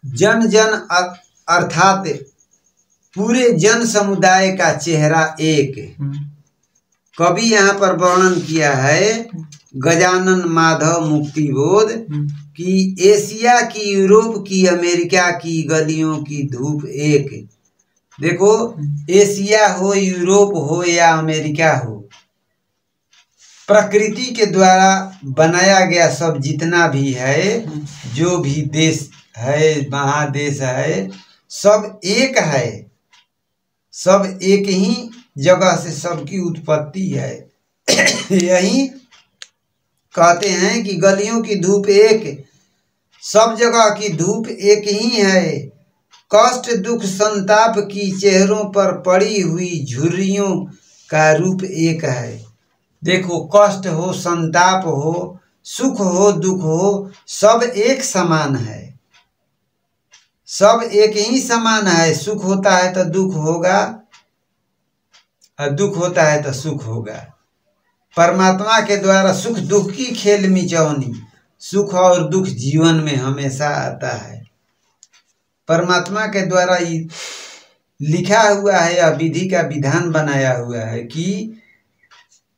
जन जन अर्थात पूरे जन समुदाय का चेहरा एक। कवि यहाँ पर वर्णन किया है गजानन माधव मुक्तिबोध कि एशिया की, यूरोप की, अमेरिका की गलियों की धूप एक। देखो, एशिया हो, यूरोप हो या अमेरिका हो, प्रकृति के द्वारा बनाया गया सब जितना भी है, जो भी देश है, महादेश है, सब एक है। सब एक ही जगह से सबकी उत्पत्ति है। यही कहते हैं कि गलियों की धूप एक, सब जगह की धूप एक ही है। कष्ट दुख संताप की चेहरों पर पड़ी हुई झुर्रियों का रूप एक है। देखो, कष्ट हो, संताप हो, सुख हो, दुख हो, सब एक समान है। सब एक ही समान है। सुख होता है तो दुख होगा, और दुख होता है तो सुख होगा। परमात्मा के द्वारा सुख दुख की खेल मिचौनी, सुख और दुख जीवन में हमेशा आता है। परमात्मा के द्वारा लिखा हुआ है, या विधि का विधान बनाया हुआ है कि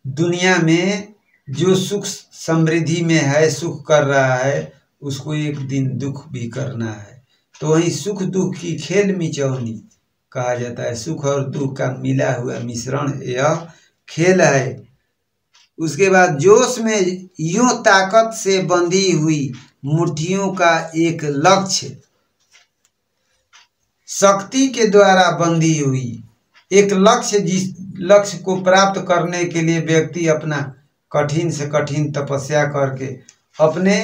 दुनिया में जो सुख समृद्धि में है, सुख कर रहा है, उसको एक दिन दुख भी करना है। तो वही सुख दुख की खेल मिचौनी कहा जाता है। सुख और दुख का मिला हुआ मिश्रण यह खेल है। उसके बाद जोश में यूं ताकत से बंधी हुई मुट्ठियों का एक लक्ष्य, शक्ति के द्वारा बंधी हुई एक लक्ष्य, जिस लक्ष्य को प्राप्त करने के लिए व्यक्ति अपना कठिन से कठिन तपस्या करके अपने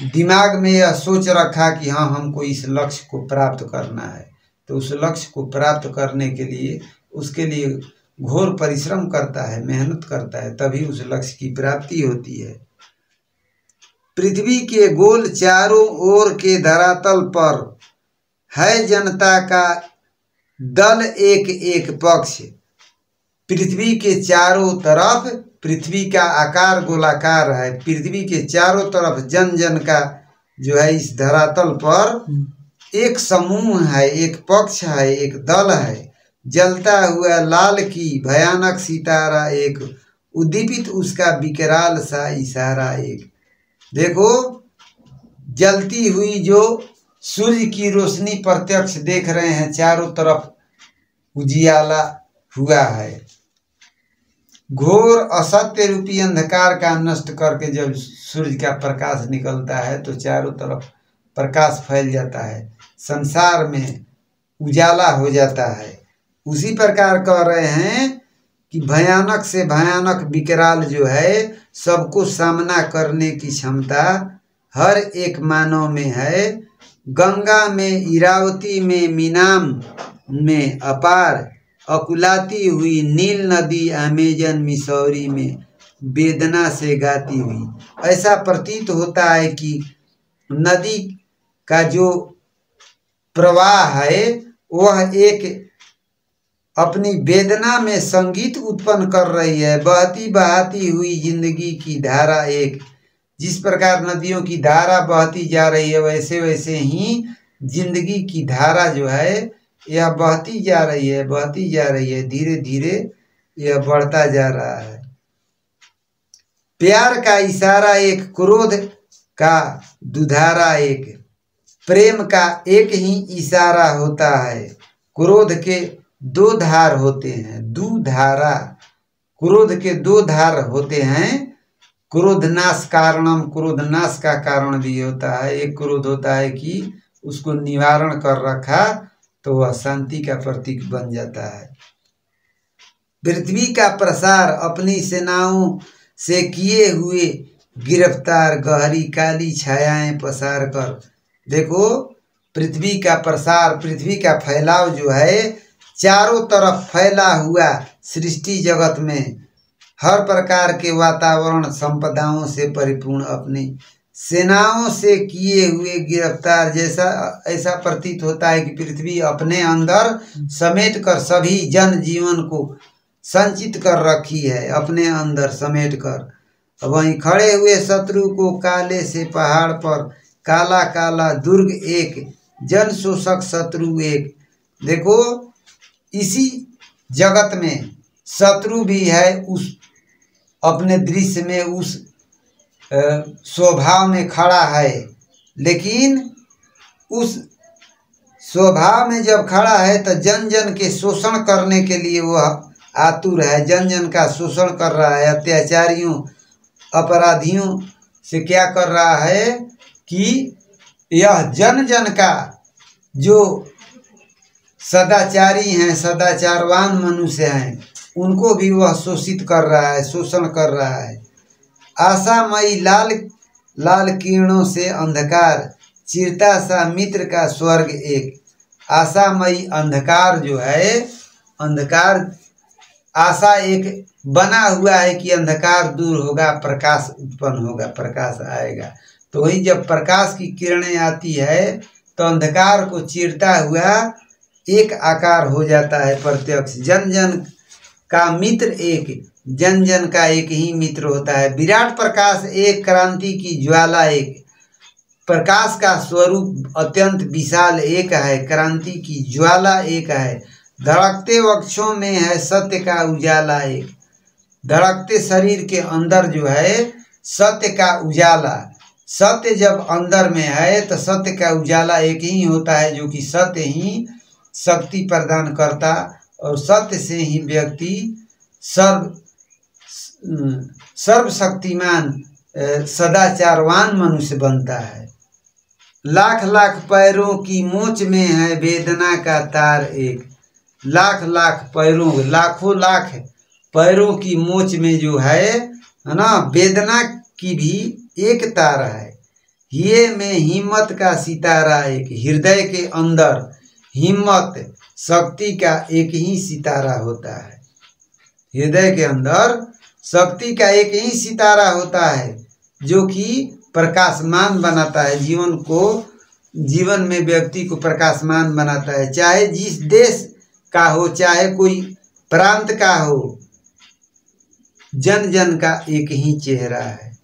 दिमाग में यह सोच रखा कि हाँ, हमको इस लक्ष्य को प्राप्त करना है, तो उस लक्ष्य को प्राप्त करने के लिए उसके लिए घोर परिश्रम करता है, मेहनत करता है, तभी उस लक्ष्य की प्राप्ति होती है। पृथ्वी के गोल चारों ओर के धरातल पर है जनता का दल एक एक पक्ष। पृथ्वी के चारों तरफ, पृथ्वी का आकार गोलाकार है, पृथ्वी के चारों तरफ जन जन का जो है इस धरातल पर एक समूह है, एक पक्ष है, एक दल है। जलता हुआ लाल की भयानक सितारा एक, उद्दीपित उसका विकराल सा इशारा एक। देखो, जलती हुई जो सूर्य की रोशनी प्रत्यक्ष देख रहे हैं, चारों तरफ उजियाला हुआ है। घोर असत्य रूपी अंधकार का नष्ट करके जब सूर्य का प्रकाश निकलता है तो चारों तरफ प्रकाश फैल जाता है, संसार में उजाला हो जाता है। उसी प्रकार कह रहे हैं कि भयानक से भयानक विकराल जो है, सबको सामना करने की क्षमता हर एक मानव में है। गंगा में, इरावती में, मीनाम में अपार अकुलाती हुई नील नदी, अमेजन मिसौरी में वेदना से गाती हुई। ऐसा प्रतीत होता है कि नदी का जो प्रवाह है वह एक अपनी वेदना में संगीत उत्पन्न कर रही है। बहती बहाती हुई जिंदगी की धारा एक, जिस प्रकार नदियों की धारा बहती जा रही है, वैसे वैसे ही जिंदगी की धारा जो है यह बहती जा रही है, बहती जा रही है, धीरे धीरे यह बढ़ता जा रहा है। प्यार का इशारा एक, क्रोध का दुधारा एक। प्रेम का एक ही इशारा होता है, क्रोध के दो धार होते हैं। दुधारा, क्रोध के दो धार होते हैं। क्रोधनाश कारणम, क्रोधनाश का कारण भी होता है। एक क्रोध होता है कि उसको निवारण कर रखा तो वह शांति का प्रतीक बन जाता है। पृथ्वी का प्रसार अपनी सेनाओं से किए हुए गिरफ्तार, गहरी काली छायाएं पसार कर। देखो, पृथ्वी का प्रसार, पृथ्वी का फैलाव जो है, चारों तरफ फैला हुआ सृष्टि जगत में हर प्रकार के वातावरण संपदाओं से परिपूर्ण, अपनी सेनाओं से किए हुए गिरफ्तार। जैसा ऐसा प्रतीत होता है कि पृथ्वी अपने अंदर समेट कर सभी जन जीवन को संचित कर रखी है, अपने अंदर समेट कर। वहीं खड़े हुए शत्रु को काले से पहाड़ पर काला काला दुर्ग एक जन शोषक शत्रु एक। देखो इसी जगत में शत्रु भी है, उस अपने दृश्य में उस स्वभाव में खड़ा है, लेकिन उस स्वभाव में जब खड़ा है तो जन जन के शोषण करने के लिए वह आतुर है, जन जन का शोषण कर रहा है, अत्याचारियों अपराधियों से क्या कर रहा है कि यह जन जन का जो सदाचारी हैं, सदाचारवान मनुष्य हैं, उनको भी वह शोषित कर रहा है, शोषण कर रहा है। आशामयी लाल लाल किरणों से अंधकार, चिरता सा मित्र का स्वर्ग एक। आशामयी अंधकार जो है, अंधकार आशा एक बना हुआ है कि अंधकार दूर होगा, प्रकाश उत्पन्न होगा, प्रकाश आएगा। तो वही जब प्रकाश की किरणें आती है तो अंधकार को चीरता हुआ एक आकार हो जाता है प्रत्यक्ष। जन जन का मित्र एक, जन जन का एक ही मित्र होता है। विराट प्रकाश एक, क्रांति की ज्वाला एक। प्रकाश का स्वरूप अत्यंत विशाल एक है, क्रांति की ज्वाला एक है। धड़कते वक्षों में है सत्य का उजाला एक। धड़कते शरीर के अंदर जो है सत्य का उजाला, सत्य जब अंदर में है तो सत्य का उजाला एक ही होता है, जो कि सत्य ही शक्ति प्रदान करता, और सत्य से ही व्यक्ति सर्वशक्तिमान सदाचारवान मनुष्य बनता है। लाख लाख पैरों की मोच में है वेदना का तार एक। लाख लाख पैरों, लाखों लाख पैरों की मोच में जो है ना, वेदना की भी एक तार है। ये में हिम्मत का सितारा एक। हृदय के अंदर हिम्मत शक्ति का एक ही सितारा होता है। हृदय के अंदर शक्ति का एक ही सितारा होता है, जो कि प्रकाशमान बनाता है जीवन को, जीवन में व्यक्ति को प्रकाशमान बनाता है। चाहे जिस देश का हो, चाहे कोई प्रांत का हो, जन जन का एक ही चेहरा है।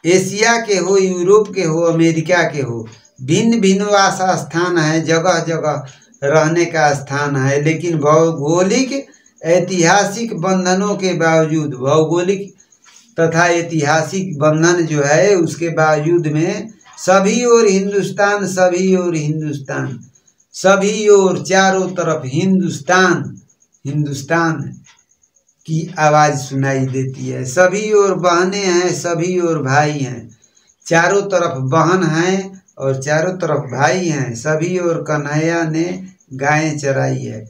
एशिया के हो, यूरोप के हो, अमेरिका के हो, भिन्न भिन्न वास स्थान है, जगह जगह रहने का स्थान है, लेकिन भौगोलिक ऐतिहासिक बंधनों के बावजूद, भौगोलिक तथा ऐतिहासिक बंधन जो है उसके बावजूद में सभी ओर हिंदुस्तान, सभी ओर हिंदुस्तान, सभी ओर चारों तरफ हिंदुस्तान, हिंदुस्तान की आवाज़ सुनाई देती है। सभी ओर बहनें हैं, सभी ओर भाई हैं, चारों तरफ बहन हैं और चारों तरफ भाई हैं। सभी ओर कन्हैया ने गायें चराई है।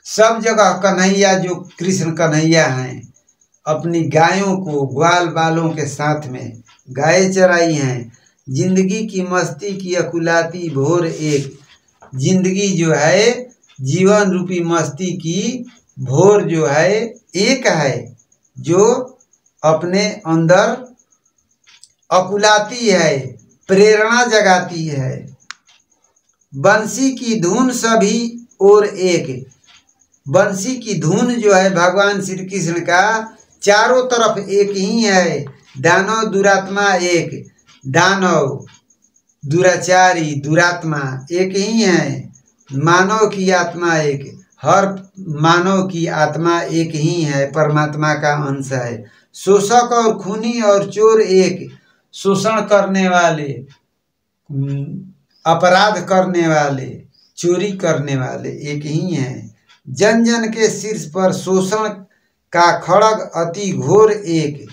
सब जगह कन्हैया, जो कृष्ण कन्हैया हैं, अपनी गायों को ग्वाल बालों के साथ में गायें चराई हैं। जिंदगी की मस्ती की अकुलाती भोर एक। जिंदगी जो है, जीवन रूपी मस्ती की भोर जो है एक है, जो अपने अंदर अकुलाती है, प्रेरणा जगाती है। बंसी की धुन सभी और एक। बंसी की धुन जो है भगवान श्री कृष्ण का चारों तरफ एक ही है। दानव दुरात्मा एक, दानव दुराचारी दुरात्मा एक ही है। मानव की आत्मा एक, हर मानव की आत्मा एक ही है, परमात्मा का अंश है। शोषक और खूनी और चोर एक। शोषण करने वाले, अपराध करने वाले, चोरी करने वाले एक ही हैं। जन जन के शीर्ष पर शोषण का खड़ग अति घोर एक।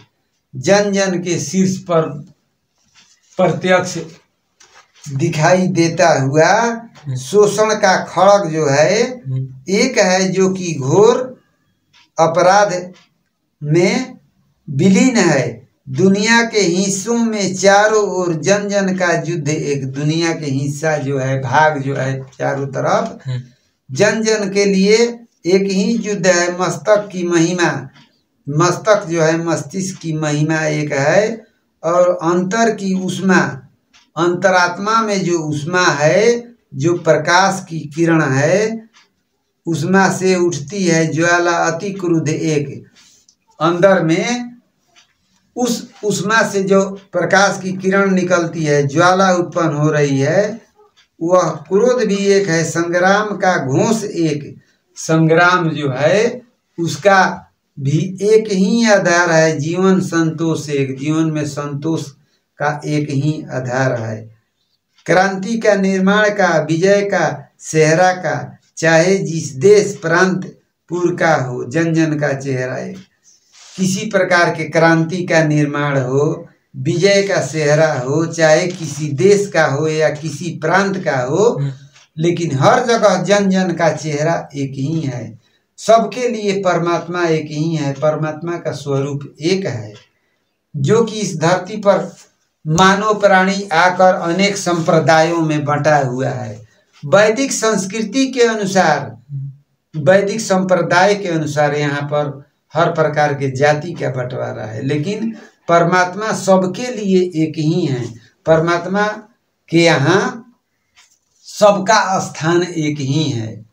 जन जन के शीर्ष पर प्रत्यक्ष दिखाई देता हुआ शोषण का खड़ग जो है एक है, जो कि घोर अपराध में विलीन है। दुनिया के हिस्सों में चारों ओर जन जन का युद्ध एक। दुनिया के हिस्सा जो है, भाग जो है चारों तरफ, जन जन के लिए एक ही युद्ध है। मस्तक की महिमा, मस्तक जो है मस्तिष्क की महिमा एक है, और अंतर की उष्मा, अंतरात्मा में जो उष्मा है, जो प्रकाश की किरण है, उष्मा से उठती है ज्वाला अति क्रुद्ध एक। अंदर में उस उष्मा से जो प्रकाश की किरण निकलती है, ज्वाला उत्पन्न हो रही है, वह क्रोध भी एक है, संग्राम का घोष एक। संग्राम जो है उसका भी एक ही आधार है, जीवन संतोष एक, जीवन में संतोष का एक ही आधार है। क्रांति का, निर्माण का, विजय का, सेहरा का, चाहे जिस देश प्रांत पुर का हो, जन जन का चेहरा एक। किसी प्रकार के क्रांति का निर्माण हो, विजय का सेहरा हो, चाहे किसी देश का हो या किसी प्रांत का हो, लेकिन हर जगह जन जन का चेहरा एक ही है। सबके लिए परमात्मा एक ही है, परमात्मा का स्वरूप एक है, जो कि इस धरती पर मानव प्राणी आकर अनेक संप्रदायों में बंटा हुआ है। वैदिक संस्कृति के अनुसार, वैदिक संप्रदाय के अनुसार यहाँ पर हर प्रकार के जाति का बंटवारा है, लेकिन परमात्मा सबके लिए एक ही है। परमात्मा के यहाँ सबका स्थान एक ही है।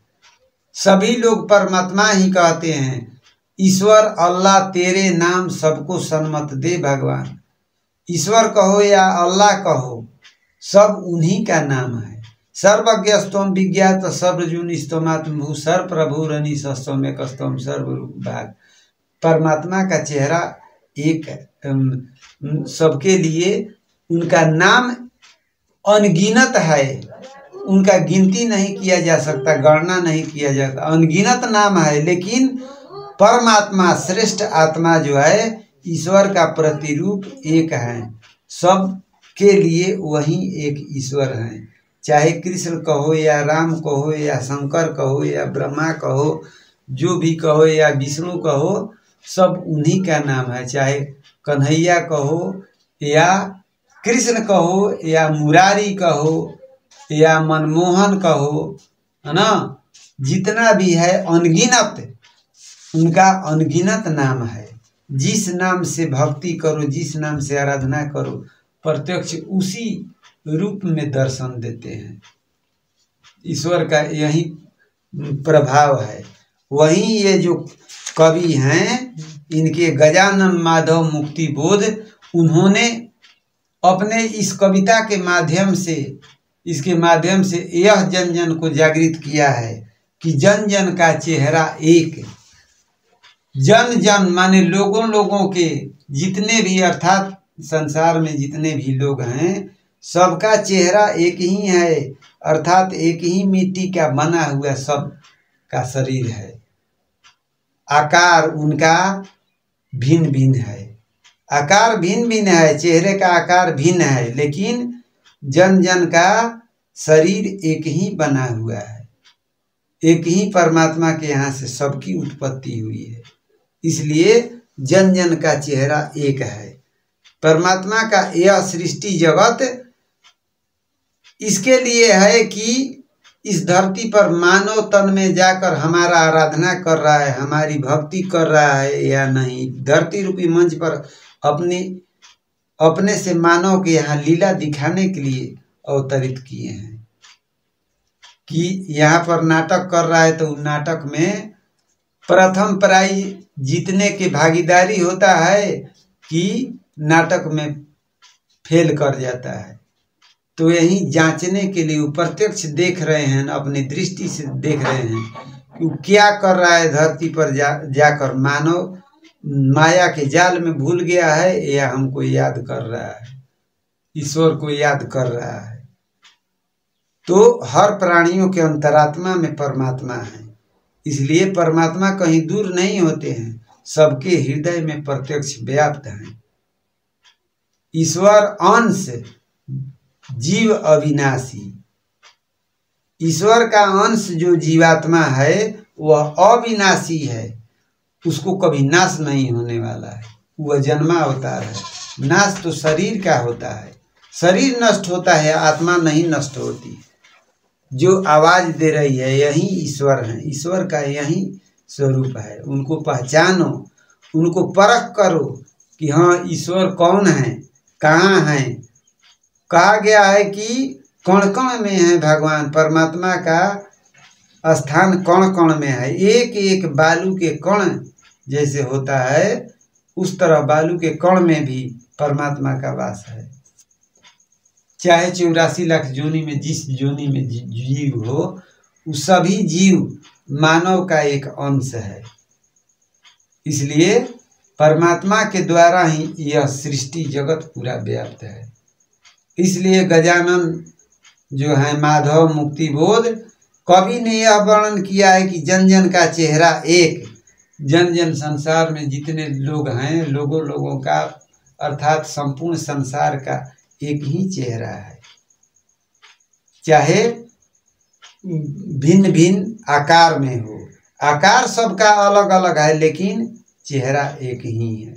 सभी लोग परमात्मा ही कहते हैं। ईश्वर, अल्लाह, तेरे नाम सबको सन्मत दे भगवान। ईश्वर कहो या अल्लाह कहो, सब उन्हीं का नाम है। सर्वज्ञस्तम विज्ञात सर्वजूनिस्तमात्मभू सर्वप्रभुरनिशस्तमेकस्तम सर्वरूपभाग। परमात्मा का चेहरा एक सबके लिए, उनका नाम अनगिनत है, उनका गिनती नहीं किया जा सकता, गणना नहीं किया जाता, अनगिनत नाम है। लेकिन परमात्मा, श्रेष्ठ आत्मा जो है, ईश्वर का प्रतिरूप एक है। सब के लिए वही एक ईश्वर है। चाहे कृष्ण कहो या राम कहो या शंकर कहो या ब्रह्मा कहो, जो भी कहो या विष्णु कहो, सब उन्हीं का नाम है। चाहे कन्हैया कहो या कृष्ण कहो या मुरारी कहो या मनमोहन कहो, है ना, जितना भी है अनगिनत, उनका अनगिनत नाम है। जिस नाम से भक्ति करो, जिस नाम से आराधना करो, प्रत्यक्ष उसी रूप में दर्शन देते हैं। ईश्वर का यही प्रभाव है। वहीं ये जो कवि हैं, इनके गजानन माधव मुक्ति बोध, उन्होंने अपने इस कविता के माध्यम से, इसके माध्यम से यह जन जन को जागृत किया है कि जन जन का चेहरा एक। जन जन माने लोगों लोगों के, जितने भी, अर्थात संसार में जितने भी लोग हैं, सबका चेहरा एक ही है, अर्थात एक ही मिट्टी का बना हुआ सब का शरीर है। आकार उनका भिन्न भिन्न है, आकार भिन्न भिन्न है, चेहरे का आकार भिन्न है, लेकिन जन जन का शरीर एक ही बना हुआ है। एक ही परमात्मा के यहाँ से सबकी उत्पत्ति हुई है, इसलिए जन जन का चेहरा एक है। परमात्मा का यह सृष्टि जगत इसके लिए है कि इस धरती पर मानव तन में जाकर हमारा आराधना कर रहा है, हमारी भक्ति कर रहा है या नहीं। धरती रूपी मंच पर अपने से मानव के यहाँ लीला दिखाने के लिए अवतरित किए हैं कि यहाँ पर नाटक कर रहा है, तो नाटक में प्रथम प्राइज जीतने की भागीदारी होता है कि नाटक में फेल कर जाता है। तो यही जांचने के लिए वो प्रत्यक्ष देख रहे हैं, अपनी दृष्टि से देख रहे हैं कि वो क्या कर रहा है धरती पर जाकर। मानव माया के जाल में भूल गया है या हमको याद कर रहा है, ईश्वर को याद कर रहा है। तो हर प्राणियों के अंतरात्मा में परमात्मा है, इसलिए परमात्मा कहीं दूर नहीं होते हैं, सबके हृदय में प्रत्यक्ष व्याप्त हैं। ईश्वर अंश, जीव अविनाशी। ईश्वर का अंश जो जीवात्मा है वह अविनाशी है, उसको कभी नाश नहीं होने वाला है, वह जन्मा अवतार है। नाश तो शरीर का होता है, शरीर नष्ट होता है, आत्मा नहीं नष्ट होती। जो आवाज दे रही है यही ईश्वर है, ईश्वर का यही स्वरूप है। उनको पहचानो, उनको परख करो कि हाँ ईश्वर कौन है, कहाँ है। कहा गया है कि कण कण में है भगवान, परमात्मा का स्थान कण कण में है। एक एक बालू के कण जैसे होता है, उस तरह बालू के कण में भी परमात्मा का वास है। चाहे 84 लाख योनि में जिस योनि में जीव हो, वो सभी जीव मानव का एक अंश है। इसलिए परमात्मा के द्वारा ही यह सृष्टि जगत पूरा व्याप्त है। इसलिए गजानन जो है माधव मुक्ति बोध कवि ने यह वर्णन किया है कि जन जन का चेहरा एक, जन जन संसार में जितने लोग हैं, लोगों का अर्थात संपूर्ण संसार का एक ही चेहरा है। चाहे भिन्न भिन्न आकार में हो, आकार सबका अलग अलग है, लेकिन चेहरा एक ही है।